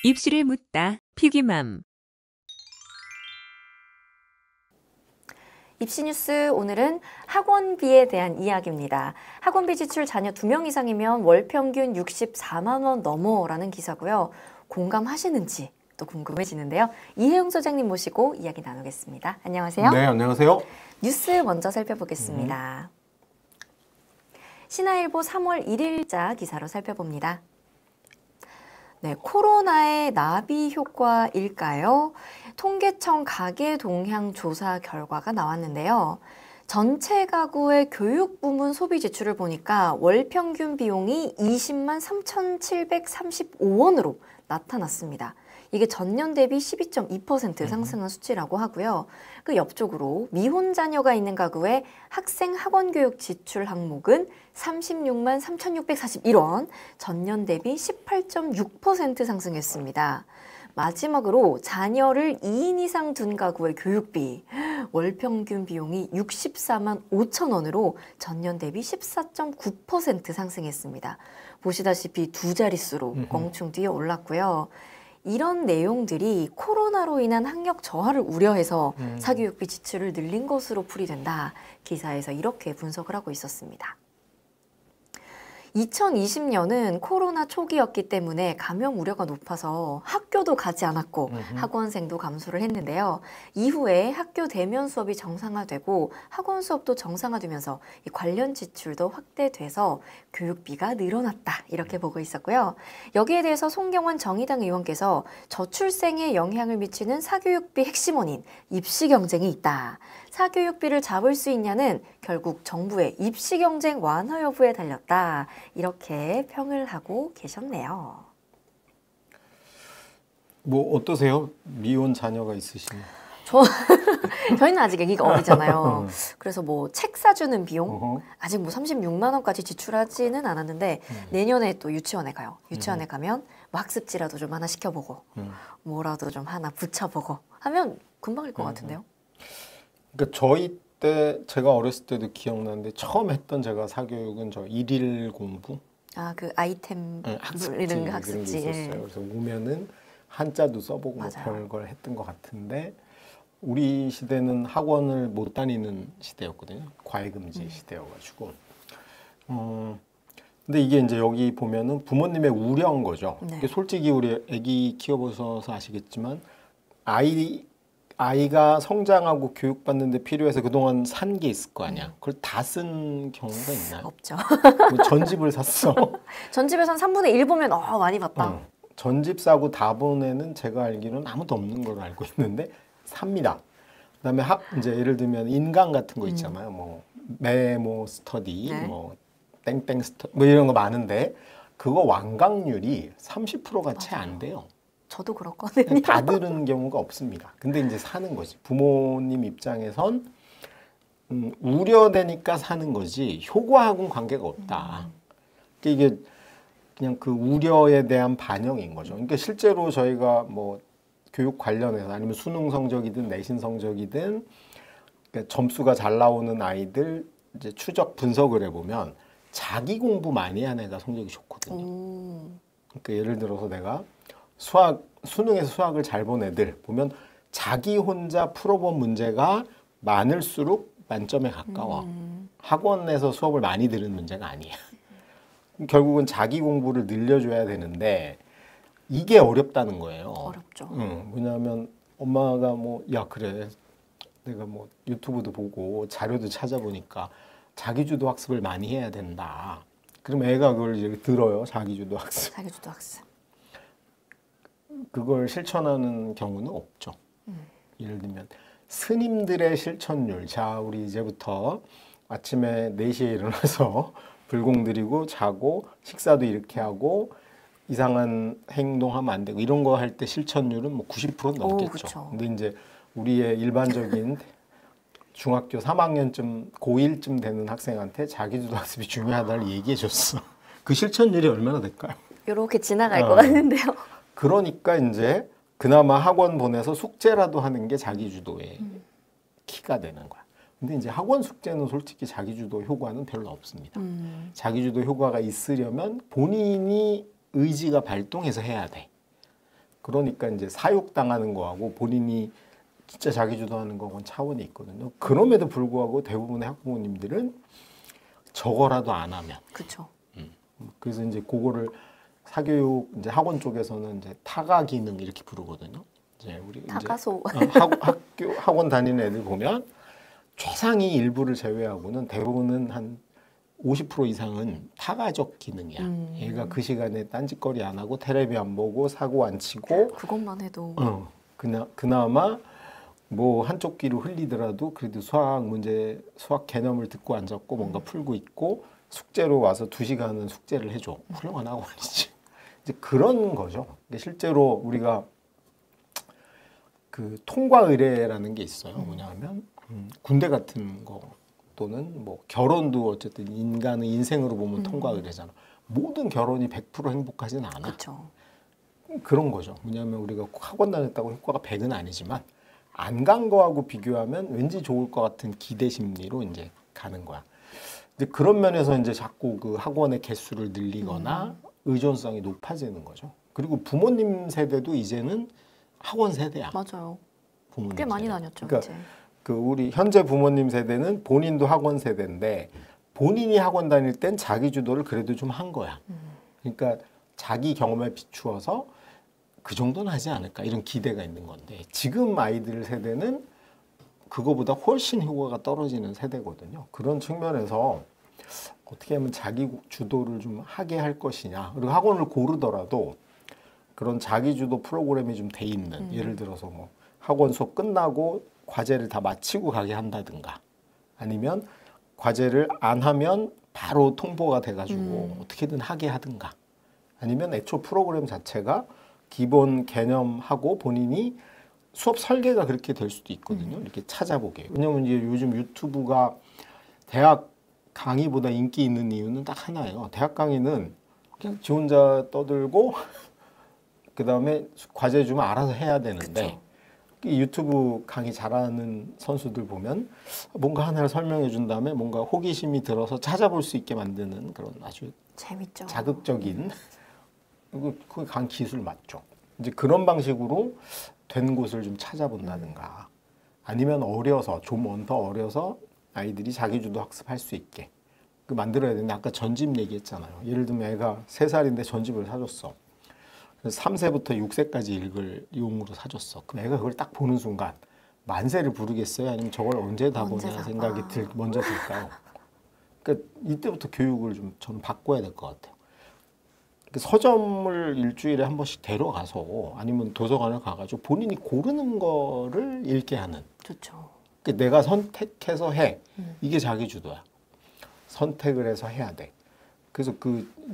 입시를 묻다 피기맘. 입시뉴스 오늘은 학원비에 대한 이야기입니다. 학원비 지출 자녀 2명 이상이면 월 평균 64만 원 넘어라는 기사고요. 공감하시는지 또 궁금해지는데요. 이혜영 소장님 모시고 이야기 나누겠습니다. 안녕하세요. 네, 안녕하세요. 뉴스 먼저 살펴보겠습니다. 신화일보 3월 1일자 기사로 살펴봅니다. 네, 코로나의 나비 효과일까요? 통계청 가계 동향 조사 결과가 나왔는데요. 전체 가구의 교육 부문 소비 지출을 보니까 월 평균 비용이 20만 3,735원으로 나타났습니다. 이게 전년 대비 12.2% 상승한 수치라고 하고요. 그 옆쪽으로 미혼 자녀가 있는 가구의 학생 학원교육 지출 항목은 36만 3,641원, 전년 대비 18.6% 상승했습니다. 마지막으로 자녀를 2인 이상 둔 가구의 교육비, 월 평균 비용이 64만 5천 원으로 전년 대비 14.9% 상승했습니다. 보시다시피 두 자릿수로 껑충 뛰어 올랐고요. 이런 내용들이 코로나로 인한 학력 저하를 우려해서 사교육비 지출을 늘린 것으로 풀이된다. 기사에서 이렇게 분석을 하고 있었습니다. 2020년은 코로나 초기였기 때문에 감염 우려가 높아서 학교도 가지 않았고 학원생도 감소를 했는데요. 이후에 학교 대면 수업이 정상화되고 학원 수업도 정상화되면서 이 관련 지출도 확대돼서 교육비가 늘어났다. 이렇게 보고 있었고요. 여기에 대해서 송경원 정의당 의원께서 저출생에 영향을 미치는 사교육비 핵심 원인 입시 경쟁이 있다. 사교육비를 잡을 수 있냐는 결국 정부의 입시 경쟁 완화 여부에 달렸다. 이렇게 평을 하고 계셨네요. 뭐 어떠세요? 미혼 자녀가 있으시면? 저희는 아직 아기가 어리잖아요. 그래서 뭐 책 사주는 비용 아직 뭐 36만 원까지 지출하지는 않았는데 내년에 또 유치원에 가요. 유치원에 가면 뭐 학습지라도 좀 하나 시켜보고 뭐라도 좀 하나 붙여보고 하면 금방일 것 같은데요. 그러니까 저희 때 제가 어렸을 때도 기억나는데 처음 했던 제가 사교육은 저 일일 공부. 아, 그 아이템 학습지 이런 그런 학습지. 게 있었어요. 그래서 오면은 한자도 써보고 뭐 별걸 했던 것 같은데 우리 시대는 학원을 못 다니는 시대였거든요. 과외금지 시대여가지고. 근데 이게 이제 여기 보면은 부모님의 우려인 거죠. 네. 이게 솔직히 우리 아기 키워보셔서 아시겠지만 아이가 성장하고 교육받는 데 필요해서 그동안 산 게 있을 거 아니야. 그걸 다 쓴 경우가 있나요? 없죠. 뭐 전집을 샀어. 전집에서 한 3분의 1 보면 많이 봤다. 전집 사고 다 보내는 제가 알기로는 아무도 없는 걸로 알고 있는데 삽니다. 그다음에 이제 예를 들면 인강 같은 거 있잖아요. 뭐 메모 스터디, 네. 뭐 땡땡 스터디 뭐 이런 거 많은데 그거 완강률이 30%가 채 안 돼요. 저도 그렇거든요. 다 들은 경우가 없습니다. 근데 이제 사는 거지. 부모님 입장에선 우려되니까 사는 거지 효과하고는 관계가 없다. 이게 그냥 그 우려에 대한 반영인 거죠. 그러니까 실제로 저희가 뭐 교육 관련해서 아니면 수능 성적이든 내신 성적이든 그러니까 점수가 잘 나오는 아이들 이제 추적 분석을 해보면 자기 공부 많이 한 애가 성적이 좋거든요. 그러니까 예를 들어서 내가 수능에서 수학을 잘 본 애들 보면 자기 혼자 풀어본 문제가 많을수록 만점에 가까워. 학원에서 수업을 많이 들은 문제가 아니야. 결국은 자기 공부를 늘려줘야 되는데 이게 어렵다는 거예요. 어렵죠. 왜냐하면 엄마가 뭐 야 그래 내가 뭐 유튜브도 보고 자료도 찾아보니까 자기주도 학습을 많이 해야 된다. 그럼 애가 그걸 이제 들어요. 자기주도 학습. 자기주도 학습. 그걸 실천하는 경우는 없죠. 예를 들면 스님들의 실천율. 자, 우리 이제부터 아침에 4시에 일어나서 불공 드리고 자고 식사도 이렇게 하고 이상한 행동하면 안 되고 이런 거 할 때 실천율은 뭐 90% 넘겠죠. 근데 이제 우리의 일반적인 중학교 3학년쯤 고1쯤 되는 학생한테 자기주도 학습이 중요하다를 얘기해 줬어. 그 실천율이 얼마나 될까요? 이렇게 지나갈 것 같은데요. 그러니까 이제 그나마 학원 보내서 숙제라도 하는 게 자기주도의 키가 되는 거야. 근데 이제 학원 숙제는 솔직히 자기주도 효과는 별로 없습니다. 자기주도 효과가 있으려면 본인이 의지가 발동해서 해야 돼. 그러니까 이제 사육당하는 거하고 본인이 진짜 자기 주도하는 거하고는 차원이 있거든요. 그럼에도 불구하고 대부분의 학부모님들은 저거라도 안 하면. 그렇죠. 그래서 이제 그거를 사교육 이제 학원 쪽에서는 이제 타가 기능 이렇게 부르거든요. 이제 우리 타가소. 학원 다니는 애들 보면 최상위 일부를 제외하고는 대부분은 한 50% 이상은 타가적 기능이야. 얘가 그 시간에 딴짓거리 안 하고 테레비 안 보고 사고 안 치고 그것만 해도 그나마 뭐 한쪽 귀로 흘리더라도 그래도 수학 문제, 수학 개념을 듣고 앉았고 뭔가 풀고 있고 숙제로 와서 2시간은 숙제를 해줘. 훌륭한 학원이지. 이제 그런 거죠. 실제로 우리가 그 통과 의례라는 게 있어요. 뭐냐면 군대 같은 거 또는 뭐 결혼도 어쨌든 인간의 인생으로 보면 통과 의례잖아. 모든 결혼이 100% 행복하지는 않아. 그렇죠. 그런 거죠. 뭐냐면 우리가 학원 다녔다고 효과가 100은 아니지만 안 간 거하고 비교하면 왠지 좋을 것 같은 기대 심리로 이제 가는 거야. 근데 그런 면에서 이제 자꾸 그 학원의 개수를 늘리거나 의존성이 높아지는 거죠. 그리고 부모님 세대도 이제는 학원 세대야. 맞아요. 부모님 꽤 많이 세대. 다녔죠. 그러니까 이제. 그 우리 현재 부모님 세대는 본인도 학원 세대인데 본인이 학원 다닐 땐 자기 주도를 그래도 좀 한 거야. 그러니까 자기 경험에 비추어서 그 정도는 하지 않을까 이런 기대가 있는 건데 지금 아이들 세대는 그거보다 훨씬 효과가 떨어지는 세대거든요. 그런 측면에서 어떻게 하면 자기 주도를 좀 하게 할 것이냐. 그리고 학원을 고르더라도 그런 자기 주도 프로그램이 좀 돼 있는 예를 들어서 뭐 학원 수업 끝나고 과제를 다 마치고 가게 한다든가 아니면 과제를 안 하면 바로 통보가 돼가지고 어떻게든 하게 하든가 아니면 애초 프로그램 자체가 기본 개념하고 본인이 수업 설계가 그렇게 될 수도 있거든요. 이렇게 찾아보게. 왜냐면 이제 요즘 유튜브가 대학 강의보다 인기 있는 이유는 딱 하나예요. 대학 강의는 그냥 지 혼자 떠들고 그 다음에 과제 주면 알아서 해야 되는데 이 유튜브 강의 잘하는 선수들 보면 뭔가 하나를 설명해 준 다음에 뭔가 호기심이 들어서 찾아볼 수 있게 만드는 그런 아주 재밌죠. 자극적인 그게 강 기술 맞죠. 이제 그런 방식으로 된 곳을 좀 찾아본다든가 아니면 어려서 좀 더 어려서 아이들이 자기주도 학습할 수 있게 그 만들어야 되는데 아까 전집 얘기했잖아요. 예를 들면 애가 3살인데 전집을 사줬어. 3세부터 6세까지 읽을 용으로 사줬어. 그럼 애가 그걸 딱 보는 순간 만세를 부르겠어요? 아니면 저걸 언제 다 보냐 생각이 먼저 들까요? 그러니까 이때부터 교육을 좀 저는 바꿔야 될 것 같아요. 서점을 일주일에 한 번씩 데려가서 아니면 도서관을 가가지고 본인이 고르는 거를 읽게 하는. 좋죠. 내가 선택해서 해. 이게 자기 주도야. 선택을 해서 해야 돼. 그래서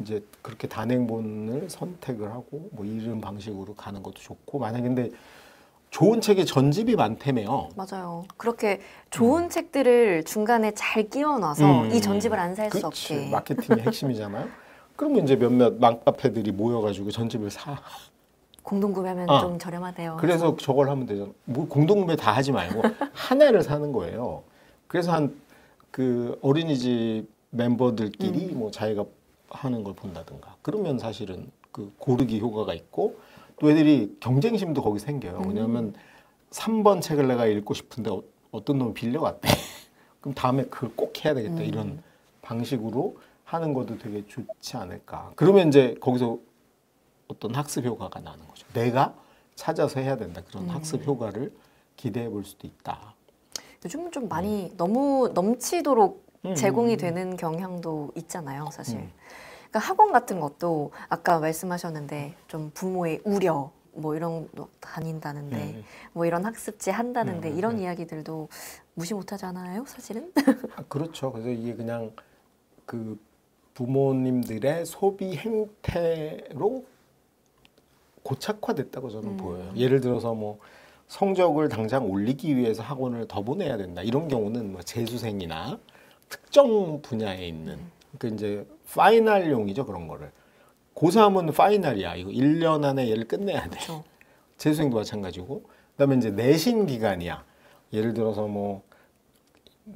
이제 그렇게 단행본을 선택을 하고 뭐 이런 방식으로 가는 것도 좋고 만약 근데 좋은 책이 전집이 많다며요. 맞아요. 그렇게 좋은 책들을 중간에 잘 끼워놔서 이 전집을 안 살 수 없게. 마케팅의 핵심이잖아요. 그러면 이제 몇몇 맘카페들이 모여가지고 전집을 사. 공동구매하면 좀 저렴하대요. 그래서 저걸 하면 되잖아. 뭐 공동구매 다 하지 말고 하나를 사는 거예요. 그래서 그 어린이집 멤버들끼리 뭐 자기가 하는 걸 본다든가. 그러면 사실은 그 고르기 효과가 있고 또 애들이 경쟁심도 거기 생겨요. 왜냐하면 3번 책을 내가 읽고 싶은데 어떤 놈이 빌려갔대. 그럼 다음에 그걸 꼭 해야 되겠다. 이런 방식으로 하는 것도 되게 좋지 않을까. 그러면 이제 거기서 어떤 학습 효과가 나는 거죠. 내가 찾아서 해야 된다. 그런 학습 효과를 기대해 볼 수도 있다. 요즘은 좀 많이 너무 넘치도록 제공이 되는 경향도 있잖아요, 사실. 그러니까 학원 같은 것도 아까 말씀하셨는데 좀 부모의 우려 뭐 이런 거 다닌다는데 뭐 이런 학습지 한다는데 이런 이야기들도 무시 못하잖아요, 사실은. 그렇죠. 그래서 이게 그냥 그 부모님들의 소비 행태로 고착화됐다고 저는 보여요. 예를 들어서 뭐 성적을 당장 올리기 위해서 학원을 더 보내야 된다. 이런 경우는 뭐 재수생이나 특정 분야에 있는 그 이제 파이널용이죠. 그런 거를. 고3은 파이널이야. 이거 1년 안에 얘를 끝내야 돼. 그렇죠. 재수생도 마찬가지고. 그다음에 이제 내신 기간이야. 예를 들어서 뭐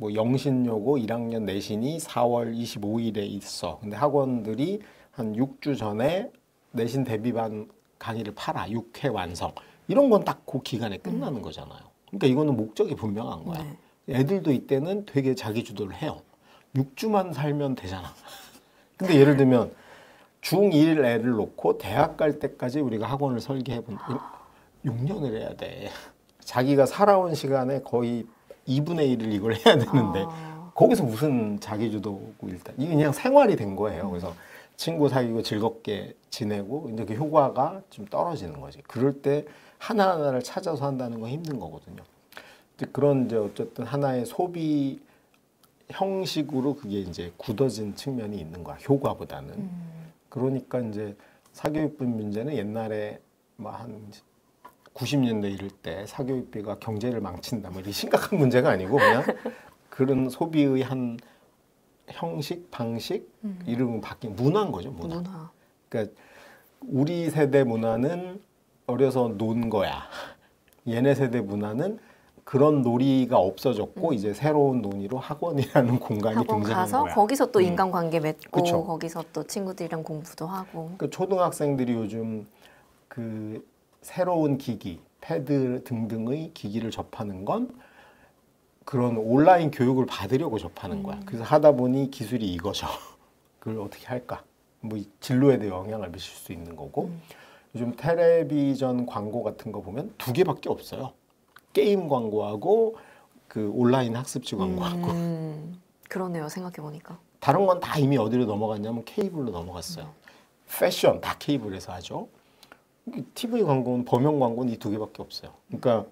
영신여고 1학년 내신이 4월 25일에 있어. 근데 학원들이 한 6주 전에 내신 대비반 강의를 팔아 6회 완성 이런 건 딱 그 기간에 끝나는 거잖아요. 그러니까 이거는 목적이 분명한 거야. 네. 애들도 이때는 되게 자기 주도를 해요. 6주만 살면 되잖아. 근데 예를 들면 중1 애를 놓고 대학 갈 때까지 우리가 학원을 설계해 본 6년을 해야 돼. 자기가 살아온 시간에 거의 2분의 1을 이걸 해야 되는데 거기서 무슨 자기주도고 일단 이게 그냥 생활이 된 거예요. 그래서 친구 사귀고 즐겁게 지내고 이제 그 효과가 좀 떨어지는 거지. 그럴 때 하나하나를 찾아서 한다는 건 힘든 거거든요. 이제 그런 이제 어쨌든 하나의 소비 형식으로 그게 이제 굳어진 측면이 있는 거야. 효과보다는. 그러니까 이제 사교육비 문제는 옛날에 뭐 한 90년대 이럴 때 사교육비가 경제를 망친다 뭐 이런 심각한 문제가 아니고 그냥 그런 소비의 한 형식, 방식 이런 바뀐 문화인 거죠. 문화. 그러니까 우리 세대 문화는 어려서 논 거야. 얘네 세대 문화는 그런 놀이가 없어졌고 이제 새로운 논의로 학원이라는 공간이 학원 등장한 가서 거야. 거기서 또 인간관계 맺고 그쵸. 거기서 또 친구들이랑 공부도 하고. 그러니까 초등학생들이 요즘 그 새로운 기기, 패드 등등의 기기를 접하는 건 그런 온라인 교육을 받으려고 접하는 거야. 그래서 하다 보니 기술이 이거죠. 그걸 어떻게 할까? 뭐 진로에도 영향을 미칠 수 있는 거고. 요즘 텔레비전 광고 같은 거 보면 2개밖에 없어요. 게임 광고하고 그 온라인 학습지 광고하고. 그러네요. 생각해 보니까. 다른 건 다 이미 어디로 넘어갔냐면 케이블로 넘어갔어요. 패션 다 케이블에서 하죠. TV 광고는 범용 광고는 이 2개밖에 없어요. 그러니까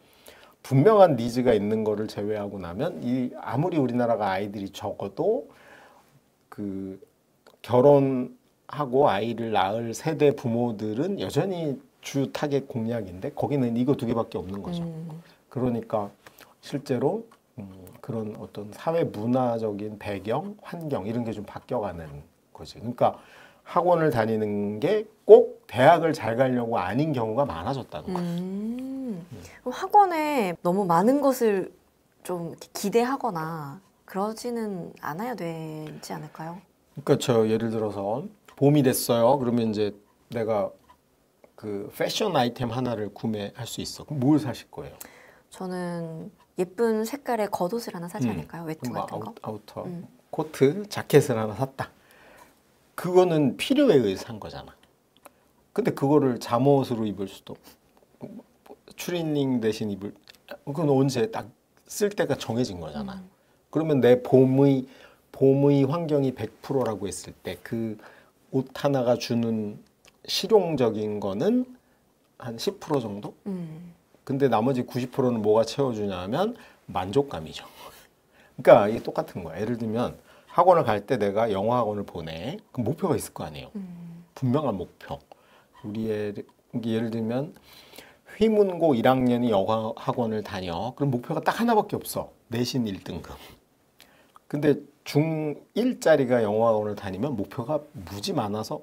분명한 니즈가 있는 거를 제외하고 나면 이 아무리 우리나라가 아이들이 적어도 그 결혼하고 아이를 낳을 세대 부모들은 여전히 주 타겟 공략인데 거기는 이거 2개밖에 없는 거죠. 그러니까 실제로 그런 어떤 사회 문화적인 배경, 환경 이런 게 좀 바뀌어가는 거지. 그러니까 학원을 다니는 게 꼭 대학을 잘 가려고 아닌 경우가 많아졌다는 거야. 그럼 학원에 너무 많은 것을 좀 이렇게 기대하거나 그러지는 않아야 되지 않을까요? 그러니까 저 예를 들어서 봄이 됐어요. 그러면 이제 내가 그 패션 아이템 하나를 구매할 수 있어. 그럼 뭘 사실 거예요? 저는 예쁜 색깔의 겉옷을 하나 사지 않을까요? 외투 뭐 같은 거? 아우터, 코트, 자켓을 하나 샀다. 그거는 필요에 의해서 산 거잖아. 근데 그거를 잠옷으로 입을 수도 추리닝 대신 입을 그건 언제 딱 쓸 때가 정해진 거잖아. 그러면 내 봄의 환경이 100%라고 했을 때 그 옷 하나가 주는 실용적인 거는 한 10% 정도? 근데 나머지 90%는 뭐가 채워주냐면 만족감이죠. 그러니까 이게 똑같은 거야. 예를 들면 학원을 갈 때 내가 영어 학원을 보내. 그럼 목표가 있을 거 아니에요. 분명한 목표. 예를 들면 휘문고 1학년이 영어 학원을 다녀. 그럼 목표가 딱 하나밖에 없어. 내신 1등급. 근데 중1짜리가 영어 학원을 다니면 목표가 무지 많아서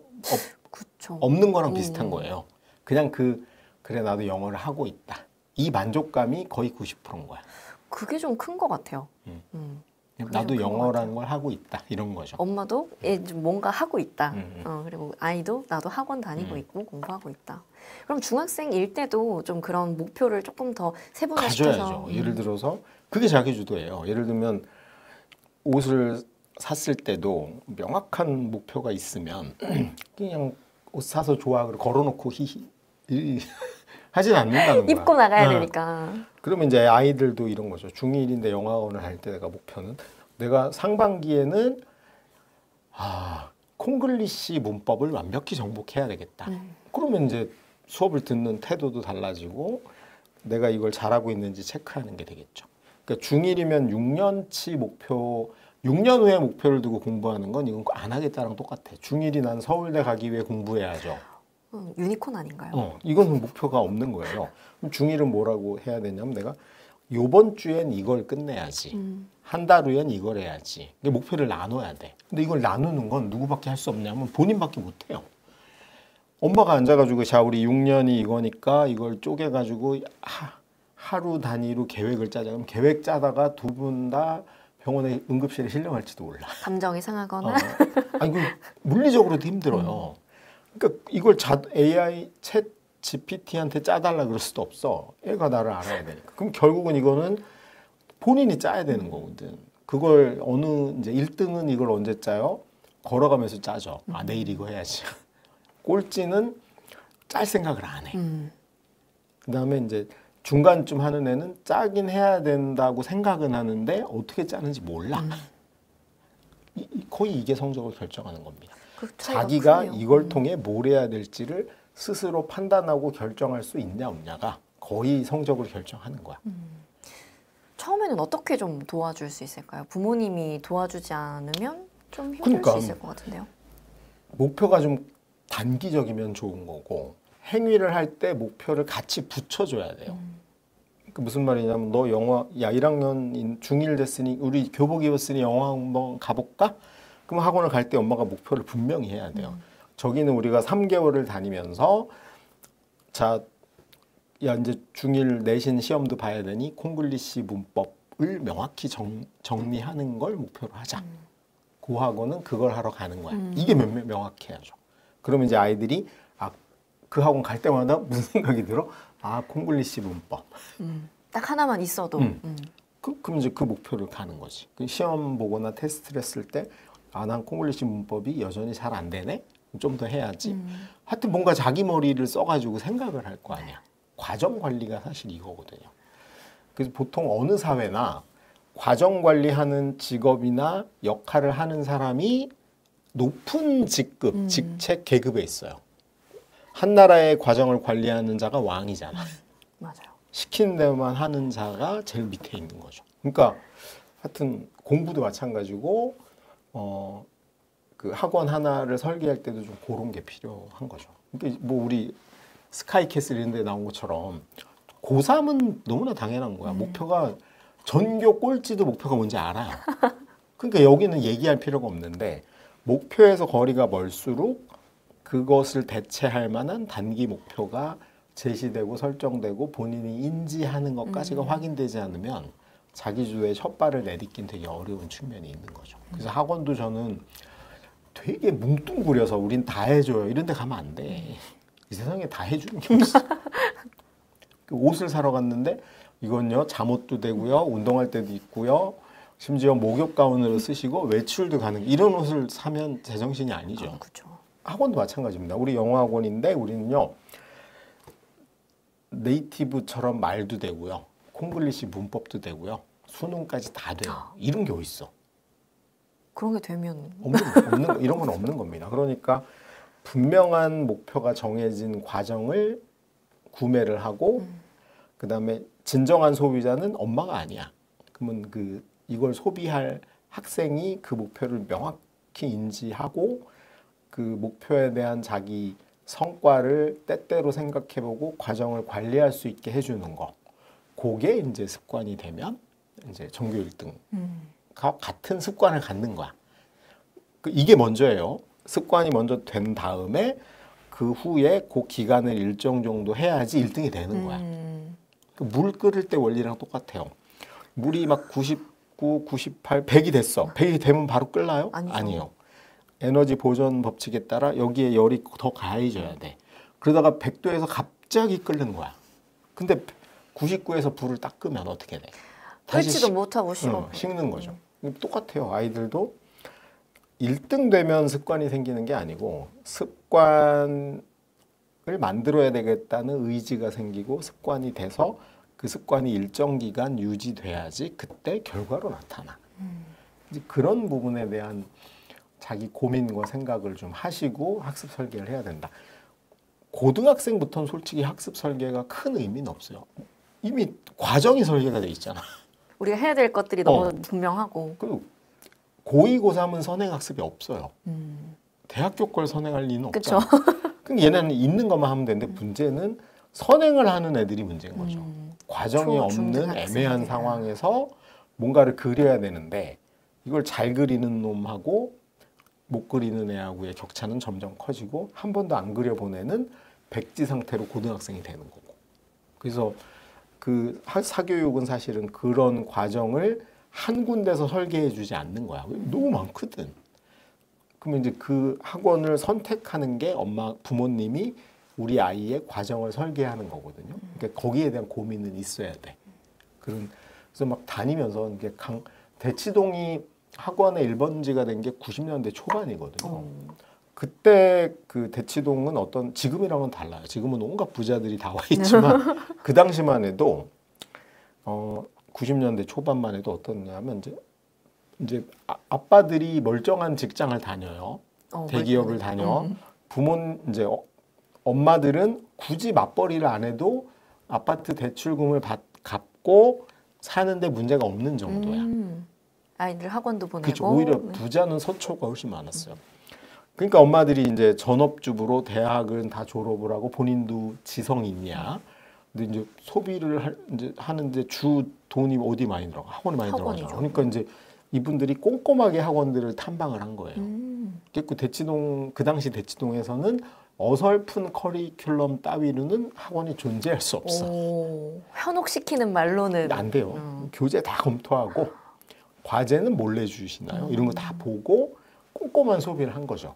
그쵸. 없는 거랑 비슷한 거예요. 그냥 그래 나도 영어를 하고 있다. 이 만족감이 거의 90%인 거야. 그게 좀 큰 것 같아요. 나도 좀 영어라는 걸 하고 있다. 이런 거죠. 엄마도 얘 좀 뭔가 하고 있다. 그리고 아이도 나도 학원 다니고 있고 공부하고 있다. 그럼 중학생일 때도 좀 그런 목표를 조금 더 세분화시켜서 가져야죠. 예를 들어서 그게 자기주도예요. 예를 들면 옷을 샀을 때도 명확한 목표가 있으면 그냥 옷 사서 좋아 그리고 걸어놓고 히히 하진 않는다는 거야. 입고 나가야 되니까. 그러면 이제 아이들도 이런 거죠. 중1인데 영어학원을 할 때 내가 목표는 내가 상반기에는 콩글리시 문법을 완벽히 정복해야 되겠다. 그러면 이제 수업을 듣는 태도도 달라지고 내가 이걸 잘하고 있는지 체크하는 게 되겠죠. 그러니까 중1이면 6년치 목표, 6년 후에 목표를 두고 공부하는 건 이건 안 하겠다랑 똑같아. 중1이 난 서울대 가기 위해 공부해야죠. 유니콘 아닌가요? 이건 목표가 없는 거예요. 그럼 중1은 뭐라고 해야 되냐면 내가 요번 주엔 이걸 끝내야지. 한 달 후엔 이걸 해야지. 목표를 나눠야 돼. 근데 이걸 나누는 건 누구밖에 할 수 없냐면 본인밖에 못 해요. 엄마가 앉아가지고 자 우리 6년이 이거니까 이걸 쪼개가지고 하루 단위로 계획을 짜자. 그럼 계획 짜다가 두 분 다 병원에 응급실에 실려갈지도 몰라. 감정이 상하거나. 아니 그 물리적으로도 힘들어요. 그러니까 이걸 AI 챗 GPT한테 짜달라 그럴 수도 없어. 애가 나를 알아야 되니까. 그럼 결국은 이거는 본인이 짜야 되는 거거든. 그걸 이제 1등은 이걸 언제 짜요? 걸어가면서 짜죠. 아, 내일 이거 해야지. 꼴찌는 짤 생각을 안 해. 그다음에 이제 중간쯤 하는 애는 짜긴 해야 된다고 생각은 하는데 어떻게 짜는지 몰라. 거의 이게 성적을 결정하는 겁니다. 그 차이가 자기가 크네요. 이걸 통해 뭘 해야 될지를 스스로 판단하고 결정할 수 있냐 없냐가 거의 성적을 결정하는 거야. 처음에는 어떻게 좀 도와줄 수 있을까요? 부모님이 도와주지 않으면 좀 힘들 그러니까. 수 있을 것 같은데요. 목표가 좀 단기적이면 좋은 거고 행위를 할 때 목표를 같이 붙여줘야 돼요. 그 무슨 말이냐면 너 영화 야 1학년 중1 됐으니 우리 교복 입었으니 영화 한번 가볼까? 그럼 학원을 갈 때 엄마가 목표를 분명히 해야 돼요. 저기는 우리가 3개월을 다니면서 자, 야 이제 중1 내신 시험도 봐야 되니 콩글리시 문법을 명확히 정리하는 걸 목표로 하자. 그 학원은 그걸 하러 가는 거야. 이게 명확해야죠. 그러면 이제 아이들이 그 학원 갈 때마다 무슨 생각이 들어? 아, 콩글리시 문법. 딱 하나만 있어도. 그럼 이제 그 목표를 가는 거지. 그 시험 보거나 테스트를 했을 때, 아, 난 콩글리시 문법이 여전히 잘 안 되네? 좀 더 해야지. 하여튼 뭔가 자기 머리를 써가지고 생각을 할 거 아니야. 과정 관리가 사실 이거거든요. 그래서 보통 어느 사회나 과정 관리하는 직업이나 역할을 하는 사람이 높은 직급, 직책, 계급에 있어요. 한 나라의 과정을 관리하는 자가 왕이잖아. 맞아요. 시키는 대로만 하는 자가 제일 밑에 있는 거죠. 그러니까 하여튼 공부도 마찬가지고 그 학원 하나를 설계할 때도 좀 그런 게 필요한 거죠. 그러니까 뭐 우리 스카이캐슬 이런 데 나온 것처럼 고3은 너무나 당연한 거야. 목표가 전교 꼴찌도 목표가 뭔지 알아요. 그러니까 여기는 얘기할 필요가 없는데 목표에서 거리가 멀수록 그것을 대체할 만한 단기 목표가 제시되고 설정되고 본인이 인지하는 것까지가 확인되지 않으면 자기주도의 첫 발을 내딛긴 되게 어려운 측면이 있는 거죠. 그래서 학원도 저는 되게 뭉뚱그려서 우린 다 해줘요. 이런 데 가면 안 돼. 이 세상에 다 해주는 게 없어. 그 옷을 사러 갔는데 이건요 잠옷도 되고요. 운동할 때도 있고요. 심지어 목욕 가운으로 쓰시고 외출도 가능. 이런 옷을 사면 제정신이 아니죠. 그렇죠. 학원도 마찬가지입니다. 우리 영어 학원인데 우리는요 네이티브처럼 말도 되고요, 콩글리시 문법도 되고요, 수능까지 다 돼요. 이런 게 어딨어? 그런 게 되면 이런 건 없는 겁니다. 그러니까 분명한 목표가 정해진 과정을 구매를 하고 그다음에 진정한 소비자는 엄마가 아니야. 그러면 이걸 소비할 학생이 그 목표를 명확히 인지하고 그 목표에 대한 자기 성과를 때때로 생각해보고 과정을 관리할 수 있게 해주는 거. 그게 이제 습관이 되면 이제 전교 1등과 같은 습관을 갖는 거야. 이게 먼저예요. 습관이 먼저 된 다음에 그 후에 그 기간을 일정 정도 해야지 1등이 되는 거야. 물 끓일 때 원리랑 똑같아요. 물이 막 99, 98, 100이 됐어. 100이 되면 바로 끓나요? 아니죠. 아니요. 에너지 보존 법칙에 따라 여기에 열이 더 가해져야 돼. 그러다가 100도에서 갑자기 끓는 거야. 근데 99에서 불을 딱 끄면 어떻게 돼? 끓지도 못하고 식어. 식는 거죠. 똑같아요. 아이들도 1등 되면 습관이 생기는 게 아니고 습관을 만들어야 되겠다는 의지가 생기고 습관이 돼서 그 습관이 일정 기간 유지돼야지 그때 결과로 나타나. 이제 그런 부분에 대한 자기 고민과 생각을 좀 하시고 학습 설계를 해야 된다. 고등학생부터는 솔직히 학습 설계가 큰 의미는 없어요. 이미 과정이 설계가 돼 있잖아. 우리가 해야 될 것들이 너무 분명하고. 그리고 고2, 고3은 선행학습이 없어요. 대학교 걸 선행할 리는 없잖아. 그럼 얘네는 있는 것만 하면 되는데 문제는 선행을 하는 애들이 문제인 거죠. 과정이 없는 애매한 상황에서 뭔가를 그려야 되는데 이걸 잘 그리는 놈하고 못 그리는 애하고의 격차는 점점 커지고 한 번도 안 그려본 애는 백지 상태로 고등학생이 되는 거고. 그래서 그 사교육은 사실은 그런 과정을 한 군데서 설계해 주지 않는 거야. 너무 많거든. 그러면 이제 그 학원을 선택하는 게 부모님이 우리 아이의 과정을 설계하는 거거든요. 그러니까 거기에 대한 고민은 있어야 돼. 그래서 막 다니면서 이게 대치동이 학원의 1번지가 된 게 90년대 초반이거든요. 그때 그 대치동은 지금이랑은 달라요. 지금은 온갖 부자들이 다 와 있지만 그 당시만 해도 90년대 초반만 해도 어떻냐면 이제 아빠들이 멀쩡한 직장을 다녀요. 대기업을 다녀. 이제 엄마들은 굳이 맞벌이를 안 해도 아파트 대출금을 갚고 사는데 문제가 없는 정도야. 아이들 학원도 보내고. 그렇죠. 오히려 부자는 서초가 훨씬 많았어요. 그러니까 엄마들이 이제 전업주부로 대학은 다 졸업을 하고 본인도 지성이 있냐. 근데 이제 소비를 이제 하는데 주 돈이 어디 많이 들어가? 학원이 많이 들어가죠. 그러니까 이제 이분들이 꼼꼼하게 학원들을 탐방을 한 거예요. 그 당시 대치동에서는 어설픈 커리큘럼 따위로는 학원이 존재할 수 없어. 현혹시키는 말로는 안 돼요. 교재 다 검토하고 과제는 몰래 주시나요? 이런 거 다 보고 꼼꼼한 소비를 한 거죠.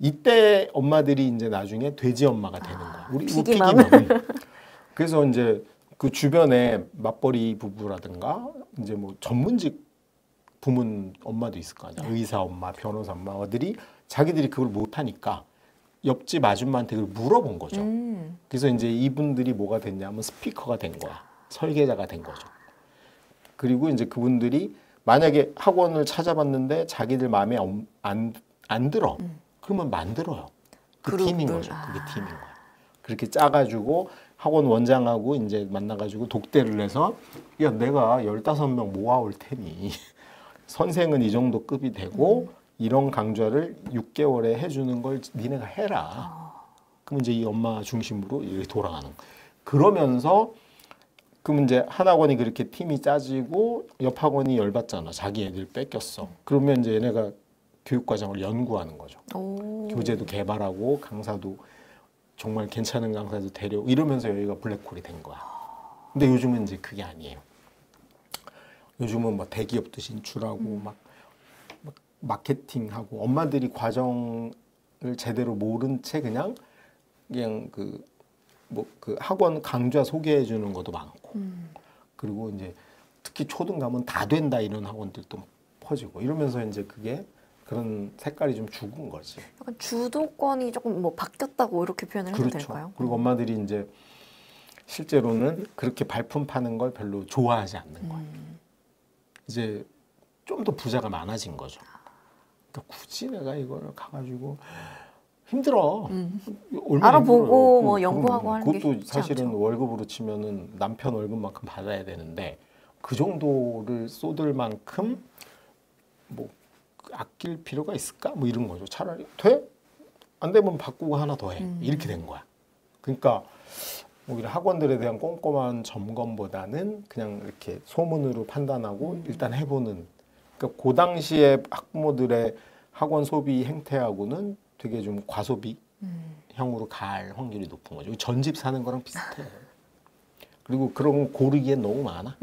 이때 엄마들이 이제 나중에 돼지 엄마가 되는 거야. 우리 피기맘. 그래서 이제 그 주변에 맞벌이 부부라든가 이제 뭐 전문직 부문 엄마도 있을 거 아니야. 의사 엄마, 변호사 엄마들이 자기들이 그걸 못하니까 옆집 아줌마한테 그걸 물어본 거죠. 그래서 이제 이분들이 뭐가 됐냐면 스피커가 된 거야. 설계자가 된 거죠. 그리고 이제 그분들이 만약에 학원을 찾아봤는데 자기들 마음에 안 들어. 그러면 만들어요. 그 팀인 거죠. 그게 팀인 거야. 그렇게 짜가지고 학원 원장하고 이제 만나가지고 독대를 해서 야 내가 15명 모아올 테니 선생은 이 정도 급이 되고 이런 강좌를 6개월에 해주는 걸 니네가 해라. 그럼 이제 이 엄마 중심으로 이렇게 돌아가는 거야. 그러면서 그럼 이제 한 학원이 그렇게 팀이 짜지고 옆 학원이 열받잖아. 자기 애들 뺏겼어. 그러면 이제 얘네가 교육과정을 연구하는 거죠. 교재도 개발하고 강사도 정말 괜찮은 강사도 데려오고 이러면서 여기가 블랙홀이 된 거야. 근데 요즘은 이제 그게 아니에요. 요즘은 뭐 대기업도 진출하고 막 마케팅하고 엄마들이 과정을 제대로 모른 채 그냥 그 학원 강좌 소개해 주는 것도 많고 그리고 이제 특히 초등 가면 다 된다 이런 학원들도 퍼지고 이러면서 이제 그게 그런 색깔이 좀 죽은 거지. 약간 주도권이 조금 뭐 바뀌었다고 이렇게 표현을 해도 그렇죠. 될까요? 그리고 엄마들이 이제 실제로는 그렇게 발품 파는 걸 별로 좋아하지 않는 거예요. 이제 좀 더 부자가 많아진 거죠. 그러니까 굳이 내가 이걸 가가지고 힘들어. 알아보고 뭐 연구하고 하는 게 그것도 쉽지 사실은 않죠. 월급으로 치면은 남편 월급만큼 받아야 되는데 그 정도를 쏟을 만큼 뭐 아낄 필요가 있을까? 뭐 이런 거죠. 차라리 돼? 안 되면 바꾸고 하나 더 해. 이렇게 된 거야. 그러니까 오히려 학원들에 대한 꼼꼼한 점검보다는 그냥 이렇게 소문으로 판단하고 일단 해보는. 그러니까 그 당시에 학부모들의 학원 소비 행태하고는 되게 좀 과소비 형으로 갈 확률이 높은 거죠. 전집 사는 거랑 비슷해요. 그리고 그런 거 고르기엔 너무 많아.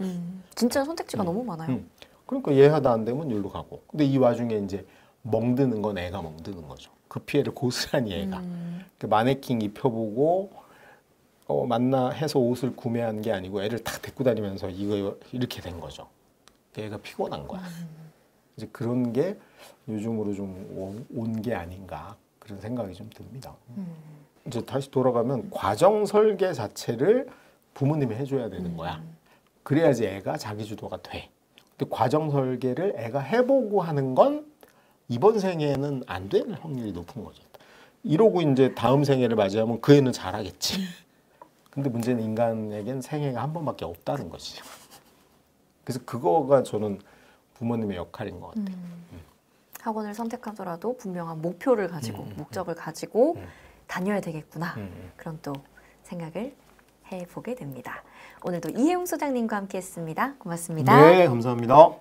진짜 선택지가 너무 많아요. 그러니까 얘 하다 안 되면 여기로 가고. 근데 이 와중에 이제 멍드는 건 애가 멍드는 거죠. 그 피해를 고스란히 애가. 그 마네킹 입혀보고 만나 해서 옷을 구매한 게 아니고 애를 딱 데리고 다니면서 이거 이렇게 된 거죠. 애가 피곤한 거야. 이제 그런 게 요즘으로 좀 온 게 아닌가 그런 생각이 좀 듭니다. 이제 다시 돌아가면 과정 설계 자체를 부모님이 해줘야 되는 거야. 그래야지 애가 자기 주도가 돼. 근데 과정 설계를 애가 해보고 하는 건 이번 생에는 안 되는 확률이 높은 거죠. 이러고 이제 다음 생애를 맞이하면 그 애는 잘하겠지. 근데 문제는 인간에겐 생애가 한 번밖에 없다는 거지. 그래서 그거가 저는 부모님의 역할인 것 같아요. 학원을 선택하더라도 분명한 목표를 가지고 목적을 가지고 다녀야 되겠구나. 그런 또 생각을 해보게 됩니다. 오늘도 이혜용 소장님과 함께했습니다. 고맙습니다. 네, 감사합니다.